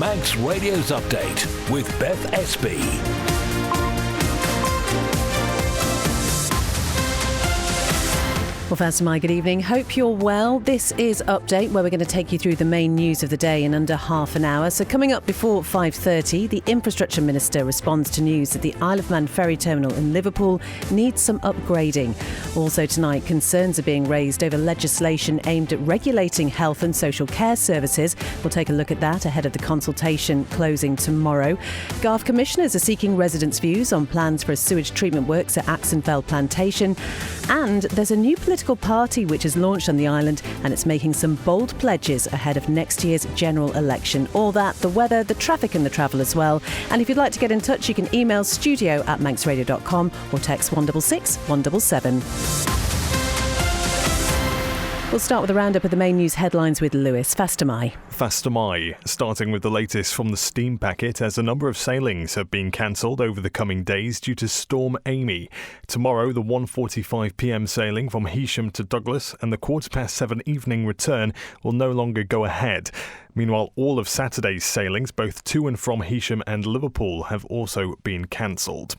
Manx Radio's Update with Beth Espey. Well, first of all, good evening. Hope you're well. This is Update, where we're going to take you through the main news of the day in under half an hour. So coming up before 5:30, the Infrastructure Minister responds to news that the Isle of Man ferry terminal in Liverpool needs some upgrading. Also tonight, concerns are being raised over legislation aimed at regulating health and social care services. We'll take a look at that ahead of the consultation closing tomorrow. Garth commissioners are seeking residents' views on plans for a sewage treatment works at Axonfell Plantation. And there's a new political party which has launched on the island, and it's making some bold pledges ahead of next year's general election. All that, the weather, the traffic and the travel as well. And if you'd like to get in touch, you can email studio@manxradio.com or text 166 177. We'll start with a roundup of the main news headlines with Lewis. Faster Mai, starting with the latest from the steam packet, as a number of sailings have been cancelled over the coming days due to Storm Amy. Tomorrow, the 1:45pm sailing from Heysham to Douglas and the 7:15 evening return will no longer go ahead. Meanwhile, all of Saturday's sailings, both to and from Heysham and Liverpool, have also been cancelled.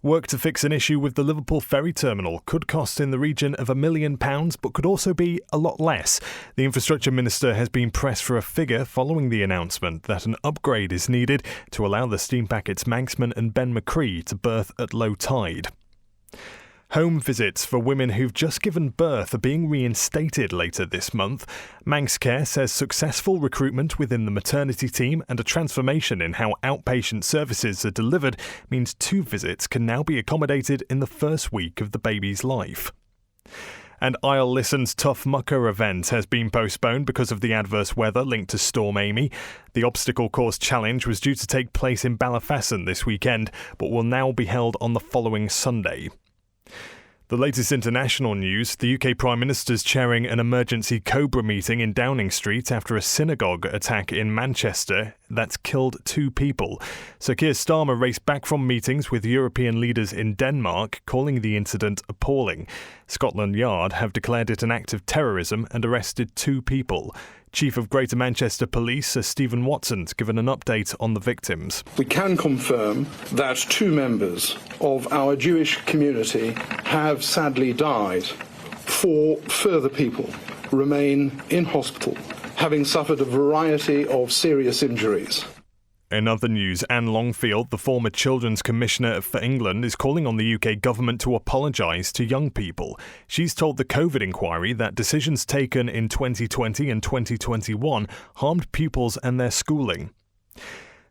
Work to fix an issue with the Liverpool ferry terminal could cost in the region of £1 million, but could also be a lot less. The Infrastructure Minister has been pressed for a figure following the announcement that an upgrade is needed to allow the steam packets Manxman and Ben McCree to berth at low tide. Home visits for women who've just given birth are being reinstated later this month. Manx Care says successful recruitment within the maternity team and a transformation in how outpatient services are delivered means 2 visits can now be accommodated in the first week of the baby's life. And Isle Listen's Tough Mucker event has been postponed because of the adverse weather linked to Storm Amy. The obstacle course challenge was due to take place in Ballafasson this weekend, but will now be held on the following Sunday. The latest international news, the UK Prime Minister's chairing an emergency Cobra meeting in Downing Street after a synagogue attack in Manchester that's killed 2 people. Sir Keir Starmer raced back from meetings with European leaders in Denmark, calling the incident appalling. Scotland Yard have declared it an act of terrorism and arrested 2 people. Chief of Greater Manchester Police, Sir Stephen Watson's given an update on the victims. We can confirm that 2 members of our Jewish community have sadly died. 4 further people remain in hospital, having suffered a variety of serious injuries. In other news, Anne Longfield, the former Children's Commissioner for England, is calling on the UK government to apologise to young people. She's told the COVID inquiry that decisions taken in 2020 and 2021 harmed pupils and their schooling.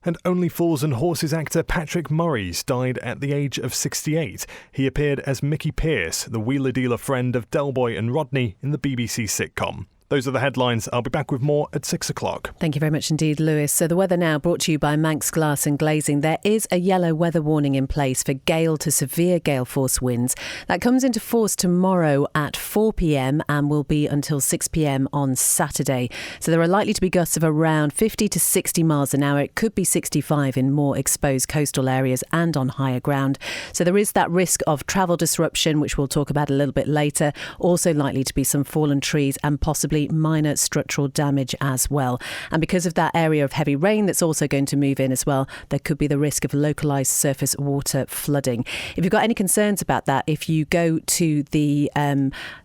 And Only Fools and Horses actor Patrick Murray's died at the age of 68. He appeared as Mickey Pearce, the wheeler-dealer friend of Del Boy and Rodney in the BBC sitcom. Those are the headlines. I'll be back with more at 6 o'clock. Thank you very much indeed, Lewis. So the weather now brought to you by Manx Glass and Glazing. There is a yellow weather warning in place for gale to severe gale force winds. That comes into force tomorrow at 4 p.m. and will be until 6 p.m. on Saturday. So there are likely to be gusts of around 50 to 60 miles an hour. It could be 65 in more exposed coastal areas and on higher ground. So there is that risk of travel disruption, which we'll talk about a little bit later. Also likely to be some fallen trees and possibly minor structural damage as well. And because of that area of heavy rain that's also going to move in as well, there could be the risk of localised surface water flooding. If you've got any concerns about that, if you go to the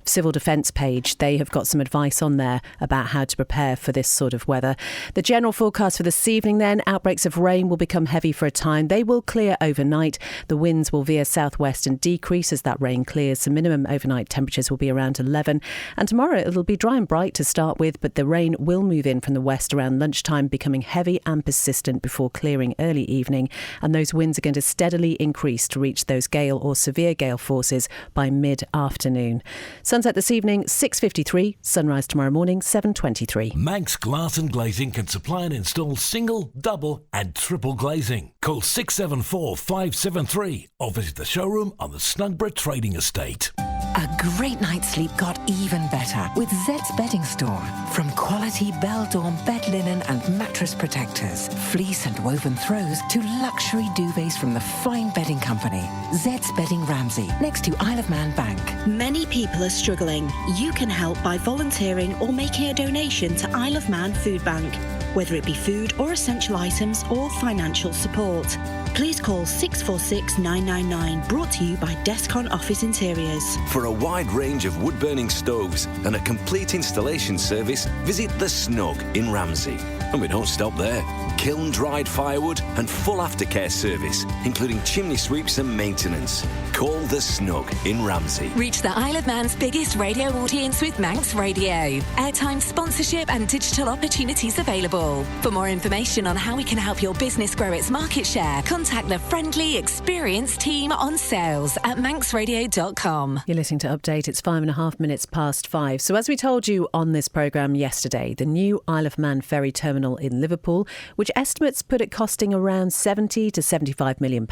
Civil Defence page, they have got some advice on there about how to prepare for this sort of weather. The general forecast for this evening then, outbreaks of rain will become heavy for a time. They will clear overnight. The winds will veer southwest and decrease as that rain clears. So minimum overnight temperatures will be around 11. And tomorrow it'll be dry and bright to start with, but the rain will move in from the west around lunchtime, becoming heavy and persistent before clearing early evening. And those winds are going to steadily increase to reach those gale or severe gale forces by mid-afternoon. Sunset this evening, 6:53. Sunrise tomorrow morning, 7:23. Manx Glass and Glazing can supply and install single, double and triple glazing. Call 674 573 or visit the showroom on the Snugborough Trading Estate. A great night's sleep got even better with Zed's Bedding Store. From quality Bell-Dawn bed linen and mattress protectors, fleece and woven throws to luxury duvets from the fine bedding company. Zed's Bedding Ramsey, next to Isle of Man Bank. Many people are struggling. You can help by volunteering or making a donation to Isle of Man Food Bank. whether it be food or essential items or financial support. Please call 646 999, brought to you by Descon Office Interiors. For a wide range of wood-burning stoves and a complete installation service, visit The Snug in Ramsey. And we don't stop there. Kiln-dried firewood and full aftercare service, including chimney sweeps and maintenance. Call The Snug in Ramsey. Reach the Isle of Man's biggest radio audience with Manx Radio. Airtime, sponsorship and digital opportunities available. For more information on how we can help your business grow its market share, contact the friendly, experienced team on sales at manxradio.com. You're listening to Update. It's 5.5 minutes past 5. So as we told you on this programme yesterday, the new Isle of Man ferry terminal in Liverpool, which estimates put it costing around £70 to £75 million,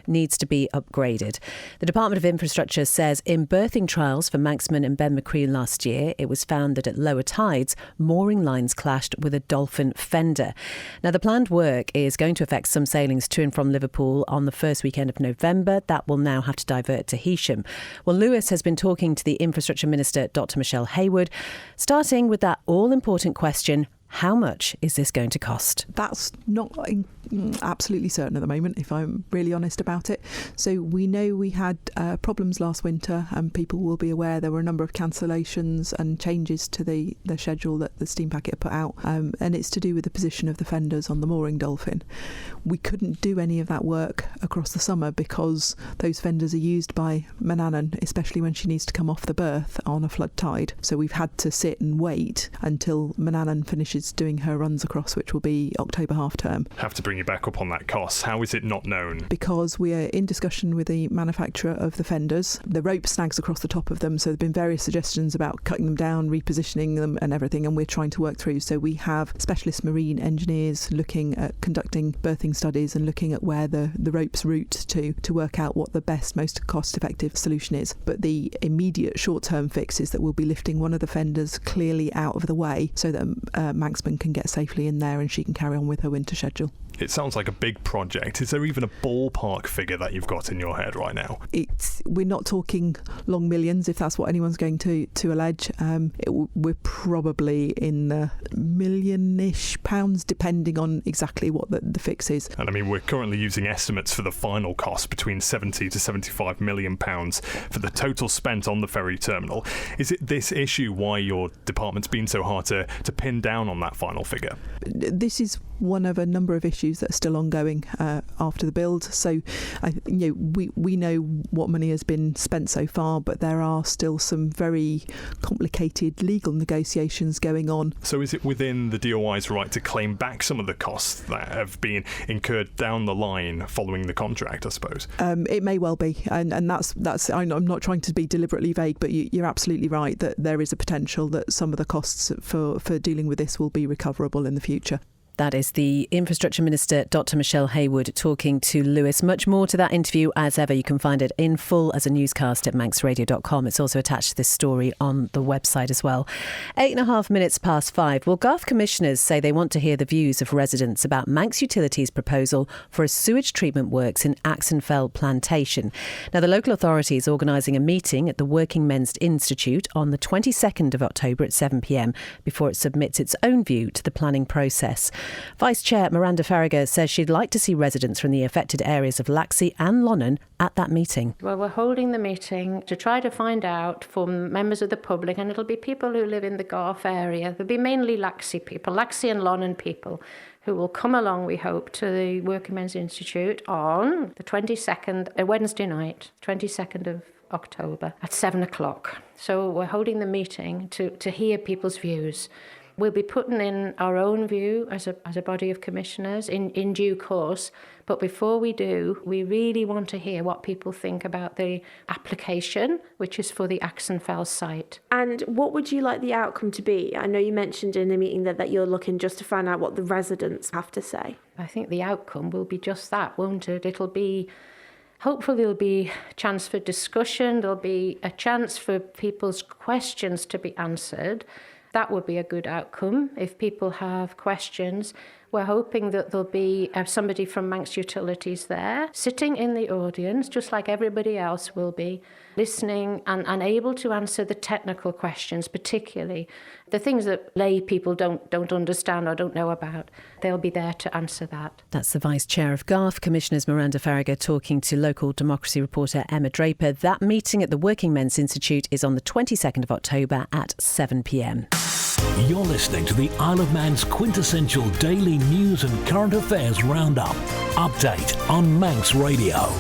needs to be upgraded. The Department of Infrastructure says in berthing trials for Manxman and Ben McCree last year, it was found that at lower tides, mooring lines clashed with a dolphin fender. Now, the planned work is going to affect some sailings to and from Liverpool on the first weekend of November. That will now have to divert to Heysham. Well, Lewis has been talking to the Infrastructure Minister, Dr Michelle Haywood, starting with that all-important question: how much is this going to cost? That's not absolutely certain at the moment, if I'm really honest about it. So we know we had problems last winter, and people will be aware there were a number of cancellations and changes to the schedule that the steam packet put out, and it's to do with the position of the fenders on the mooring dolphin. We couldn't do any of that work across the summer because those fenders are used by Manannan, especially when she needs to come off the berth on a flood tide. So we've had to sit and wait until Manannan finishes doing her runs across, which will be October half term. Have to bring you back up on that cost. How is it not known? Because we are in discussion with the manufacturer of the fenders. The rope snags across the top of them, so there have been various suggestions about cutting them down, repositioning them and everything, and we're trying to work through. So we have specialist marine engineers looking at conducting berthing studies and looking at where the ropes route to work out what the best, most cost-effective solution is. But the immediate short-term fix is that we'll be lifting one of the fenders clearly out of the way so that Manxman can get safely in there and she can carry on with her winter schedule. It sounds like a big project. Is there even a ballpark figure that you've got in your head right now? We're not talking long millions, if that's what anyone's going to allege. We're probably in the million-ish pounds, depending on exactly what the fix is. And I mean, we're currently using estimates for the final cost between £70 to £75 million for the total spent on the ferry terminal. Is it this issue why your department's been so hard to pin down on that final figure? This is one of a number of issues that are still ongoing after the build. So, we know what money has been spent so far, but there are still some very complicated legal negotiations going on. So, is it within the DOI's right to claim back some of the costs that have been incurred down the line following the contract, I suppose? It may well be, and that's. I'm not trying to be deliberately vague, but you're absolutely right that there is a potential that some of the costs for dealing with this will be recoverable in the future. That is the Infrastructure Minister, Dr Michelle Haywood, talking to Lewis. Much more to that interview as ever. You can find it in full as a newscast at manxradio.com. It's also attached to this story on the website as well. 8.5 minutes past 5. Well, Garth commissioners say they want to hear the views of residents about Manx Utilities' proposal for a sewage treatment works in Axenfell Plantation. Now, the local authority is organising a meeting at the Working Men's Institute on the 22nd of October at 7 p.m. before it submits its own view to the planning process. Vice Chair Miranda Farragher says she'd like to see residents from the affected areas of Laxey and Lonnon at that meeting. Well, we're holding the meeting to try to find out from members of the public, and it'll be people who live in the Garth area. There'll be mainly Laxey people, Laxey and Lonnon people, who will come along, we hope, to the Working Men's Institute on the 22nd, Wednesday night, 22nd of October at 7 o'clock. So we're holding the meeting to hear people's views. We'll be putting in our own view as a body of commissioners in due course. But before we do, we really want to hear what people think about the application, which is for the Axenfell site. And what would you like the outcome to be? I know you mentioned in the meeting that you're looking just to find out what the residents have to say. I think the outcome will be just that, won't it? Hopefully there'll be a chance for discussion. There'll be a chance for people's questions to be answered. That would be a good outcome if people have questions. We're hoping that there'll be somebody from Manx Utilities there, sitting in the audience, just like everybody else will be, listening and able to answer the technical questions, particularly the things that lay people don't understand or don't know about. They'll be there to answer that. That's the Vice Chair of GARF, Commissioners Miranda Farragher, talking to local democracy reporter Emma Draper. That meeting at the Working Men's Institute is on the 22nd of October at 7 p.m. You're listening to the Isle of Man's quintessential daily news and current affairs roundup. Update on Manx Radio.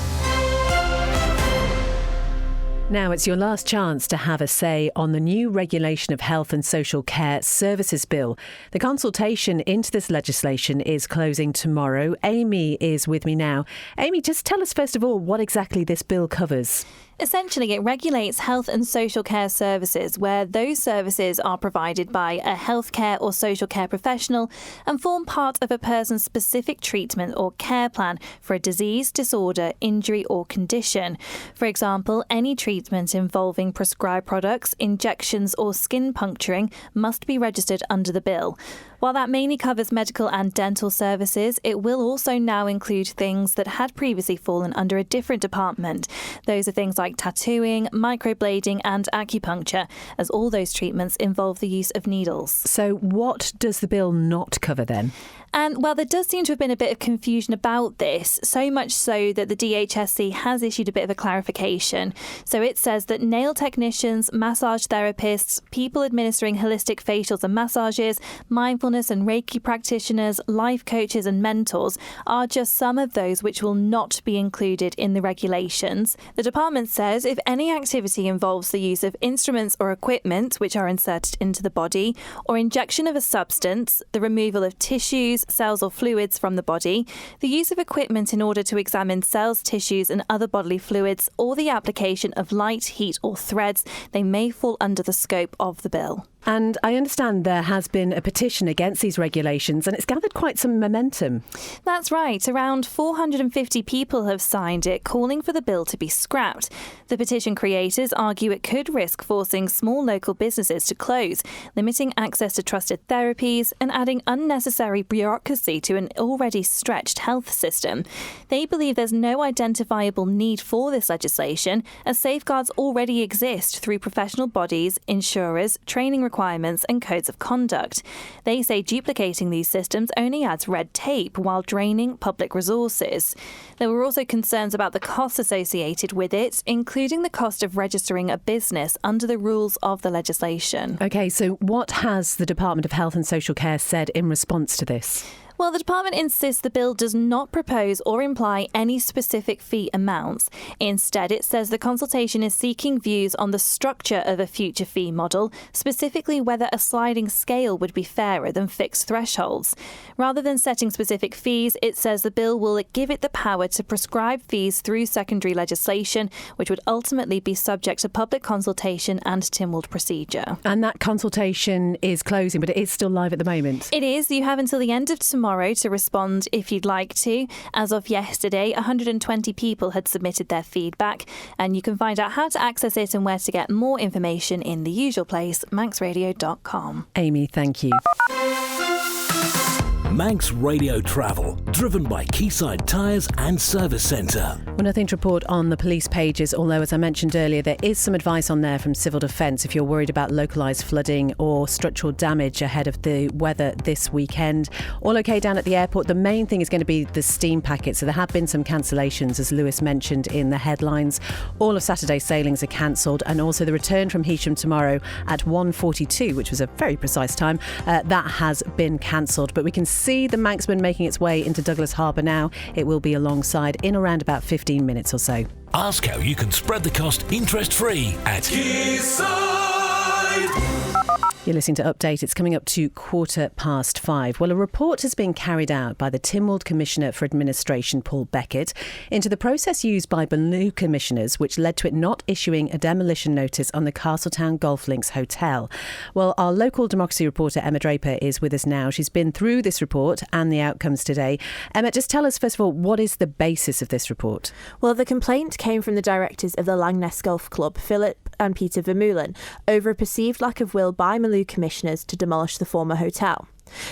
Now it's your last chance to have a say on the new Regulation of Health and Social Care Services Bill. The consultation into this legislation is closing tomorrow. Amy is with me now. Amy, just tell us first of all what exactly this bill covers. Essentially, it regulates health and social care services where those services are provided by a healthcare or social care professional and form part of a person's specific treatment or care plan for a disease, disorder, injury or condition. For example, any treatment involving prescribed products, injections or skin puncturing must be registered under the bill. While that mainly covers medical and dental services, it will also now include things that had previously fallen under a different department. Those are things like tattooing, microblading and acupuncture, as all those treatments involve the use of needles. So what does the bill not cover then? And, well, there does seem to have been a bit of confusion about this, so much so that the DHSC has issued a bit of a clarification. So it says that nail technicians, massage therapists, people administering holistic facials and massages, mindfulness and Reiki practitioners, life coaches and mentors are just some of those which will not be included in the regulations. The department says if any activity involves the use of instruments or equipment which are inserted into the body, or injection of a substance, the removal of tissues, cells or fluids from the body, the use of equipment in order to examine cells, tissues and other bodily fluids, or the application of light, heat or threads, they may fall under the scope of the bill. And I understand there has been a petition against these regulations and it's gathered quite some momentum. That's right. Around 450 people have signed it, calling for the bill to be scrapped. The petition creators argue it could risk forcing small local businesses to close, limiting access to trusted therapies and adding unnecessary bureaucracy to an already stretched health system. They believe there's no identifiable need for this legislation, as safeguards already exist through professional bodies, insurers, training requirements and codes of conduct. They say duplicating these systems only adds red tape while draining public resources. There were also concerns about the costs associated with it, including the cost of registering a business under the rules of the legislation. OK, so what has the Department of Health and Social Care said in response to this? Well, the department insists the bill does not propose or imply any specific fee amounts. Instead, it says the consultation is seeking views on the structure of a future fee model, specifically whether a sliding scale would be fairer than fixed thresholds. Rather than setting specific fees, it says the bill will give it the power to prescribe fees through secondary legislation, which would ultimately be subject to public consultation and Tynwald procedure. And that consultation is closing, but it is still live at the moment? It is. You have until the end of tomorrow to respond if you'd like to. As of yesterday, 120 people had submitted their feedback, and you can find out how to access it and where to get more information in the usual place, manxradio.com. Amy, thank you. Manx Radio Travel, driven by Quayside Tyres and Service Centre. Well, nothing to report on the police pages, although, as I mentioned earlier, there is some advice on there from Civil Defence if you're worried about localised flooding or structural damage ahead of the weather this weekend. All OK down at the airport. The main thing is going to be the steam packet. So there have been some cancellations, as Lewis mentioned in the headlines. All of Saturday's sailings are cancelled, and also the return from Heysham tomorrow at 1:42, which was a very precise time, that has been cancelled. But we can see the Manxman making its way into Douglas Harbour now. It will be alongside in around about 15 minutes or so. Ask how you can spread the cost interest-free at Quayside. You're listening to Update. It's coming up to 5:15. Well, a report has been carried out by the Tynwald Commissioner for Administration, Paul Beckett, into the process used by Baloo commissioners, which led to it not issuing a demolition notice on the Castletown Golf Links Hotel. Well, our local democracy reporter, Emma Draper, is with us now. She's been through this report and the outcomes today. Emma, just tell us, first of all, what is the basis of this report? Well, the complaint came from the directors of the Langness Golf Club, Philip and Peter Vermeulen, over a perceived lack of will by Baloo commissioners to demolish the former hotel.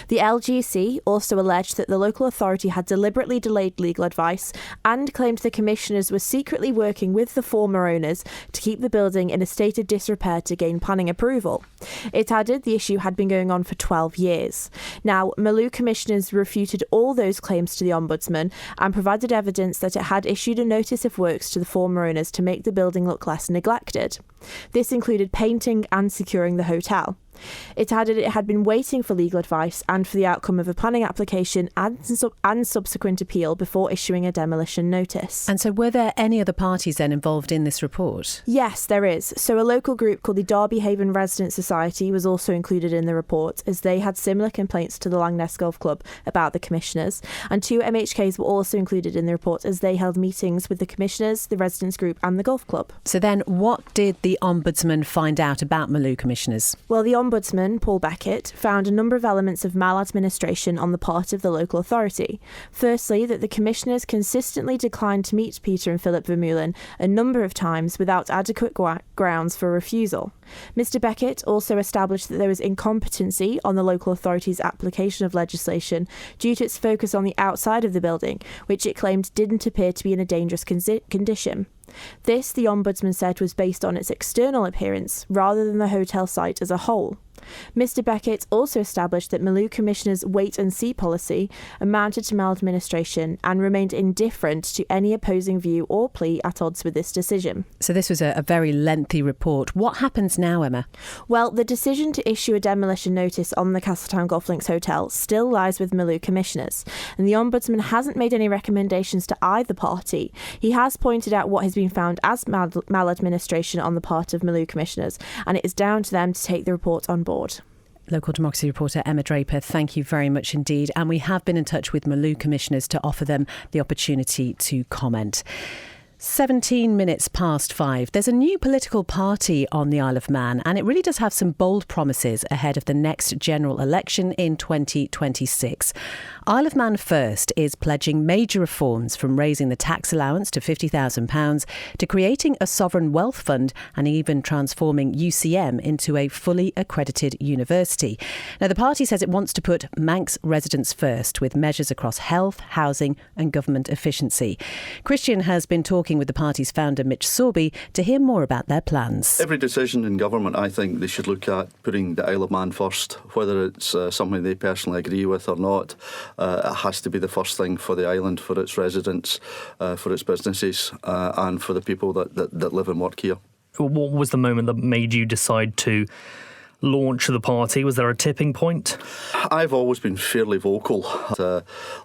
The LGC also alleged that the local authority had deliberately delayed legal advice and claimed the commissioners were secretly working with the former owners to keep the building in a state of disrepair to gain planning approval. It added the issue had been going on for 12 years. Now, Malou commissioners refuted all those claims to the Ombudsman and provided evidence that it had issued a notice of works to the former owners to make the building look less neglected. This included painting and securing the hotel. It added it had been waiting for legal advice and for the outcome of a planning application and subsequent appeal before issuing a demolition notice. And so were there any other parties then involved in this report? Yes, there is. So a local group called the Derby Haven Resident Society was also included in the report, as they had similar complaints to the Langness Golf Club about the commissioners. And 2 MHKs were also included in the report as they held meetings with the commissioners, the residents group and the golf club. So then what did the Ombudsman find out about Malou commissioners? Well, the Ombudsman, Paul Beckett, found a number of elements of maladministration on the part of the local authority. Firstly, that the commissioners consistently declined to meet Peter and Philip Vermeulen a number of times without adequate grounds for refusal. Mr Beckett also established that there was incompetency on the local authority's application of legislation due to its focus on the outside of the building, which it claimed didn't appear to be in a dangerous condition. This, the Ombudsman said, was based on its external appearance rather than the hotel site as a whole. Mr Beckett also established that Malou Commissioners' wait-and-see policy amounted to maladministration and remained indifferent to any opposing view or plea at odds with this decision. So this was a very lengthy report. What happens now, Emma? Well, the decision to issue a demolition notice on the Castletown Golf Links Hotel still lies with Malou Commissioners, and the Ombudsman hasn't made any recommendations to either party. He has pointed out what has been found as maladministration on the part of Malou Commissioners, and it is down to them to take the report on board. Local democracy reporter Emma Draper, thank you very much indeed. And we have been in touch with Malou commissioners to offer them the opportunity to comment. 17 minutes past 5. There's a new political party on the Isle of Man, and it really does have some bold promises ahead of the next general election in 2026. Isle of Man First is pledging major reforms, from raising the tax allowance to £50,000 to creating a sovereign wealth fund and even transforming UCM into a fully accredited university. Now, the party says it wants to put Manx residents first, with measures across health, housing and government efficiency. Christian has been talking with the party's founder, Mitch Sorby, to hear more about their plans. Every decision in government, I think they should look at putting the Isle of Man first, whether it's something they personally agree with or not. It has to be the first thing for the island, for its residents, for its businesses and for the people that live and work here. What was the moment that made you decide to launch the party? Was there a tipping point? I've always been fairly vocal.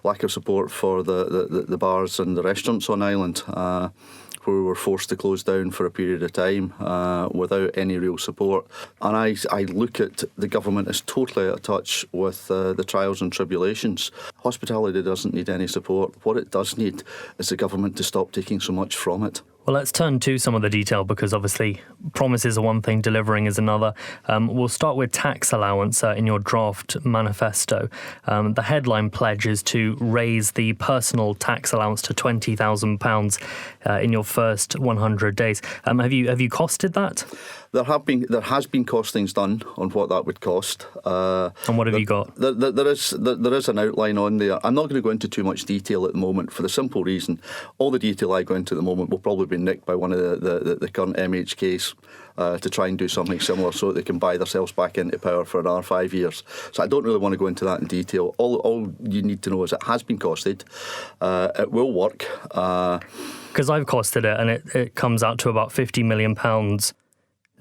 Lack of support for the bars and the restaurants on island, where we were forced to close down for a period of time without any real support. And I look at the government as totally out of touch with the trials and tribulations. Hospitality doesn't need any support. What it does need is the government to stop taking so much from it. Well, let's turn to some of the detail, because obviously promises are one thing, delivering is another. We'll start with tax allowance in your draft manifesto. The headline pledge is to raise the personal tax allowance to £20,000 in your first 100 days. Have you costed that? There has been costings done on what that would cost. And what have you got? There is an outline on there. I'm not going to go into too much detail at the moment, for the simple reason all the detail I go into at the moment will probably be nicked by one of the current MHKs to try and do something similar so that they can buy themselves back into power for another 5 years. So I don't really want to go into that in detail. All you need to know is it has been costed. It will work. Because I've costed it, and it comes out to about £50 million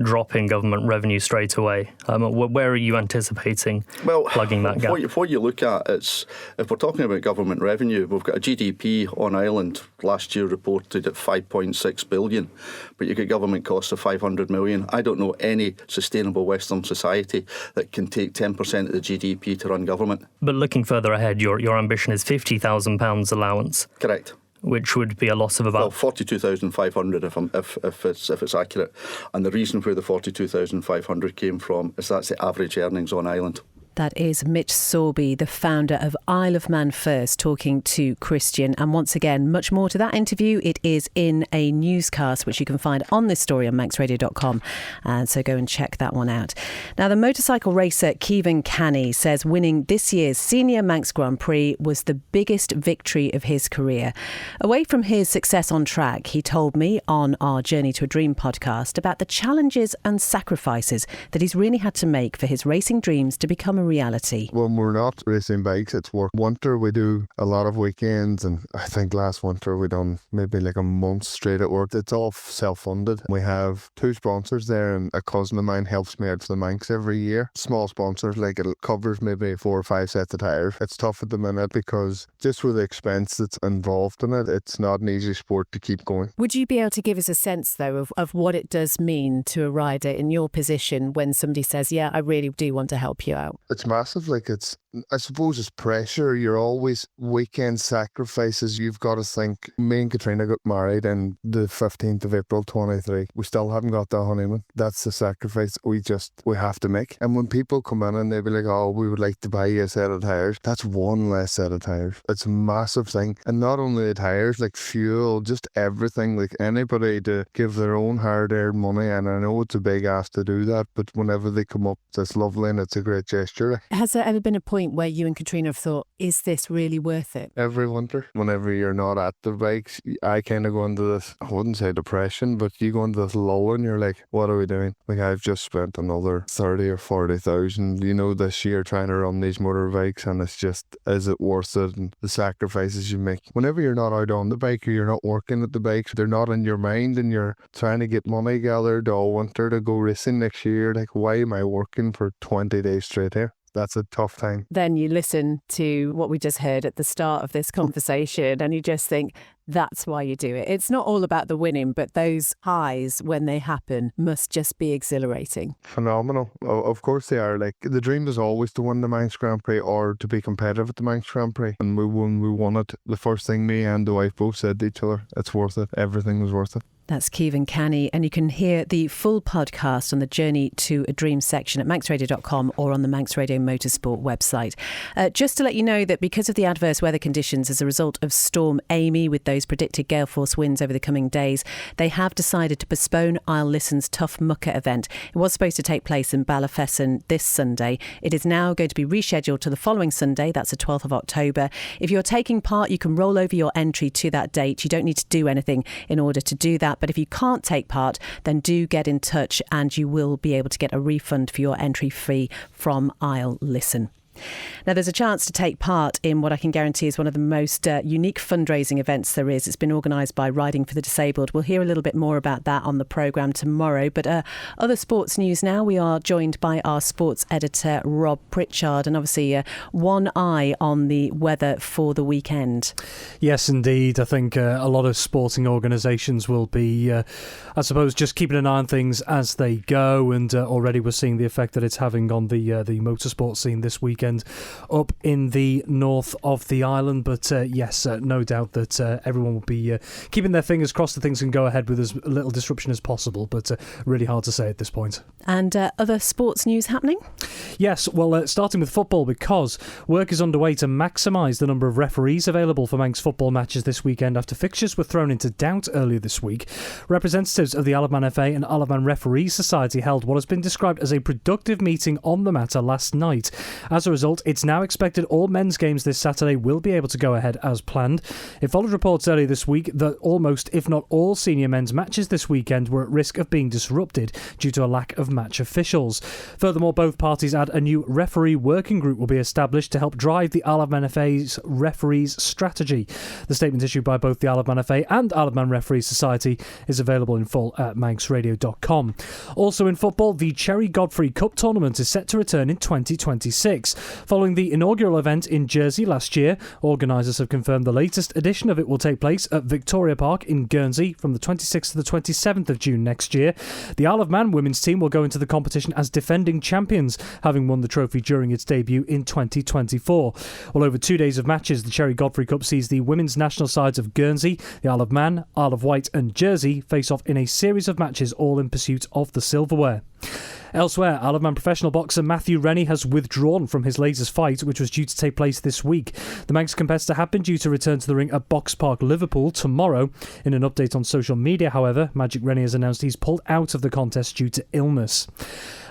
drop in government revenue straight away. Where are you anticipating plugging that gap? What you look at is, if we're talking about government revenue, we've got a GDP on island last year reported at 5.6 billion, but you get government costs of 500 million. I don't know any sustainable Western society that can take 10% of the GDP to run government. But looking further ahead, your ambition is £50,000 allowance. Correct. Which would be a loss of about 42,500 if it's accurate. And the reason where the 42,500 came from is that's the average earnings on island. That is Mitch Sorby, the founder of Isle of Man First, talking to Christian. And once again, much more to that interview. It is in a newscast, which you can find on this story on manxradio.com. And so go and check that one out. Now, the motorcycle racer Kevin Canny says winning this year's Senior Manx Grand Prix was the biggest victory of his career. Away from his success on track, he told me on our Journey to a Dream podcast about the challenges and sacrifices that he's really had to make for his racing dreams to become a reality. When we're not racing bikes, it's work. Winter we do a lot of weekends, and I think last winter we done maybe like a month straight at work. It's all self-funded. We have 2 sponsors there, and a cousin of mine helps me out for the Manx every year. Small sponsors, like it covers maybe 4 or 5 sets of tyres. It's tough at the minute because just with the expense that's involved in it, it's not an easy sport to keep going. Would you be able to give us a sense though of what it does mean to a rider in your position when somebody says, yeah, I really do want to help you out? It's massive. I suppose it's pressure. You're always weekend sacrifices. You've got to think. Me and Katrina got married on the 15th of April 23. We still haven't got the honeymoon. That's the sacrifice we have to make. And when people come in and they be like, oh, we would like to buy you a set of tyres, that's one less set of tyres. It's a massive thing. And not only the tyres, like fuel, just everything, like anybody to give their own hard-earned money. And I know it's a big ask to do that, but whenever they come up, it's lovely and it's a great gesture. Has there ever been a point where you and Katrina have thought, is this really worth it? Every winter, whenever you're not at the bikes, I kind of go into this, I wouldn't say depression, but you go into this lull and you're like, what are we doing? Like, I've just spent another 30 or 40,000, this year trying to run these motorbikes, and it's just, is it worth it? And the sacrifices you make. Whenever you're not out on the bike or you're not working at the bikes, they're not in your mind and you're trying to get money gathered all winter to go racing next year. Like, why am I working for 20 days straight here? That's a tough time. Then you listen to what we just heard at the start of this conversation and you just think, that's why you do it. It's not all about the winning, but those highs when they happen must just be exhilarating. Phenomenal. Of course they are. Like, the dream is always to win the Manx Grand Prix or to be competitive at the Manx Grand Prix. And when we won it, the first thing me and the wife both said to each other, it's worth it. Everything was worth it. That's Kevin Canny, and you can hear the full podcast on the Journey to a Dream section at manxradio.com or on the Manx Radio Motorsport website. Just to let you know that because of the adverse weather conditions as a result of Storm Amy, with those predicted gale force winds over the coming days, they have decided to postpone Isle Listen's Tough Mucker event. It was supposed to take place in Ballafesson this Sunday. It is now going to be rescheduled to the following Sunday, that's the 12th of October. If you're taking part, you can roll over your entry to that date. You don't need to do anything in order to do that. But if you can't take part, then do get in touch and you will be able to get a refund for your entry fee from Isle Listen. Now, there's a chance to take part in what I can guarantee is one of the most unique fundraising events there is. It's been organised by Riding for the Disabled. We'll hear a little bit more about that on the programme tomorrow. But other sports news now. We are joined by our sports editor, Rob Pritchard, and obviously one eye on the weather for the weekend. Yes, indeed. I think a lot of sporting organisations will be, I suppose, just keeping an eye on things as they go. And already we're seeing the effect that it's having on the motorsport scene this weekend up in the north of the island. But yes, no doubt that everyone will be keeping their fingers crossed that things can go ahead with as little disruption as possible, but really hard to say at this point. And other sports news happening? Yes, well, starting with football, because work is underway to maximise the number of referees available for Manx football matches this weekend after fixtures were thrown into doubt earlier this week. Representatives of the Isle of Man FA and Isle of Man Referees Society held what has been described as a productive meeting on the matter last night. As a result, it's now expected all men's games this Saturday will be able to go ahead as planned. It followed reports earlier this week that almost, if not all, senior men's matches this weekend were at risk of being disrupted due to a lack of match officials. Furthermore, both parties add a new referee working group will be established to help drive the Isle of Man FA's referees strategy. The statement issued by both the Isle of Man FA and Isle of Man Referees Society is available in full at manxradio.com. Also in football, the Cherry Godfrey Cup tournament is set to return in 2026. Following the inaugural event in Jersey last year, organisers have confirmed the latest edition of it will take place at Victoria Park in Guernsey from the 26th to the 27th of June next year. The Isle of Man women's team will go into the competition as defending champions, having won the trophy during its debut in 2024. Well, over 2 days of matches, the Cherry Godfrey Cup sees the women's national sides of Guernsey, the Isle of Man, Isle of Wight and Jersey face off in a series of matches, all in pursuit of the silverware. Elsewhere, Isle of Man professional boxer Matthew Rennie has withdrawn from his latest fight, which was due to take place this week. The Manx competitor had been due to return to the ring at Box Park, Liverpool tomorrow. In an update on social media, however, Magic Rennie has announced he's pulled out of the contest due to illness.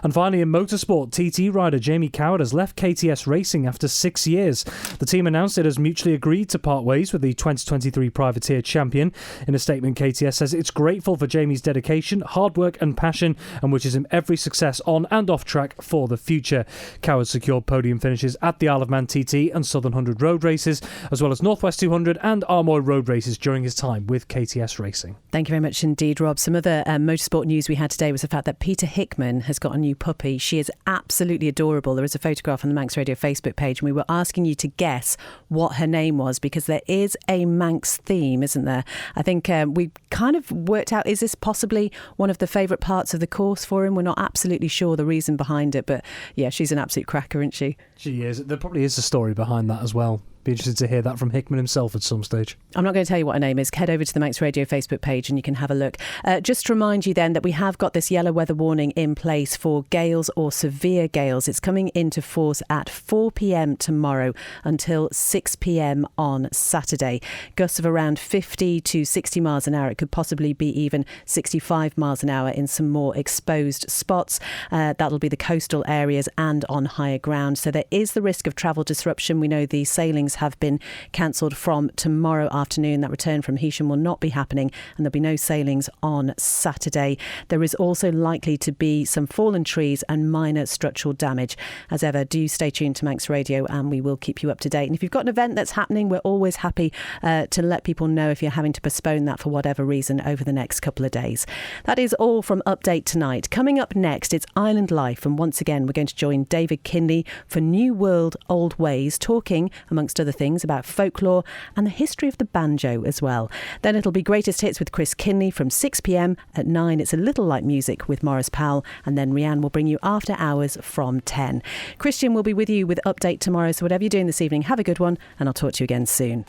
And finally, in motorsport, TT rider Jamie Coward has left KTS Racing after 6 years. The team announced it has mutually agreed to part ways with the 2023 privateer champion. In a statement, KTS says it's grateful for Jamie's dedication, hard work and passion, and wishes him every success on and off track for the future. Coward secured podium finishes at the Isle of Man TT and Southern 100 road races, as well as Northwest 200 and Armoy road races during his time with KTS Racing. Thank you very much indeed, Rob. Some other motorsport news we had today was the fact that Peter Hickman has got a new puppy. She is absolutely adorable. There is a photograph on the Manx Radio Facebook page, and we were asking you to guess what her name was, because there is a Manx theme, isn't there? I think we kind of worked out, is this possibly one of the favourite parts of the course for him? We're not absolutely sure the reason behind it, but yeah, she's an absolute cracker, isn't she? She is. There probably is a story behind that as well. Be interested to hear that from Hickman himself at some stage. I'm not going to tell you what her name is. Head over to the Manx Radio Facebook page and you can have a look. Just to remind you then that we have got this yellow weather warning in place for gales or severe gales. It's coming into force at 4 p.m. tomorrow until 6 p.m. on Saturday. Gusts of around 50 to 60 miles an hour. It could possibly be even 65 miles an hour in some more exposed spots. That'll be the coastal areas and on higher ground. So there is the risk of travel disruption. We know the sailings have been cancelled from tomorrow afternoon. That return from Heysham will not be happening, and there'll be no sailings on Saturday. There is also likely to be some fallen trees and minor structural damage. As ever, do stay tuned to Manx Radio and we will keep you up to date. And if you've got an event that's happening, we're always happy to let people know if you're having to postpone that for whatever reason over the next couple of days. That is all from Update Tonight. Coming up next, it's Island Life, and once again we're going to join David Kinley for New World Old Ways, talking amongst other things about folklore and the history of the banjo as well. Then it'll be Greatest Hits with Chris Kinley from 6 p.m. At 9 it's A Little Like Music with Morris Powell, and then Rianne will bring you After Hours from 10. Christian will be with you with Update tomorrow, so whatever you're doing this evening, have a good one, and I'll talk to you again soon.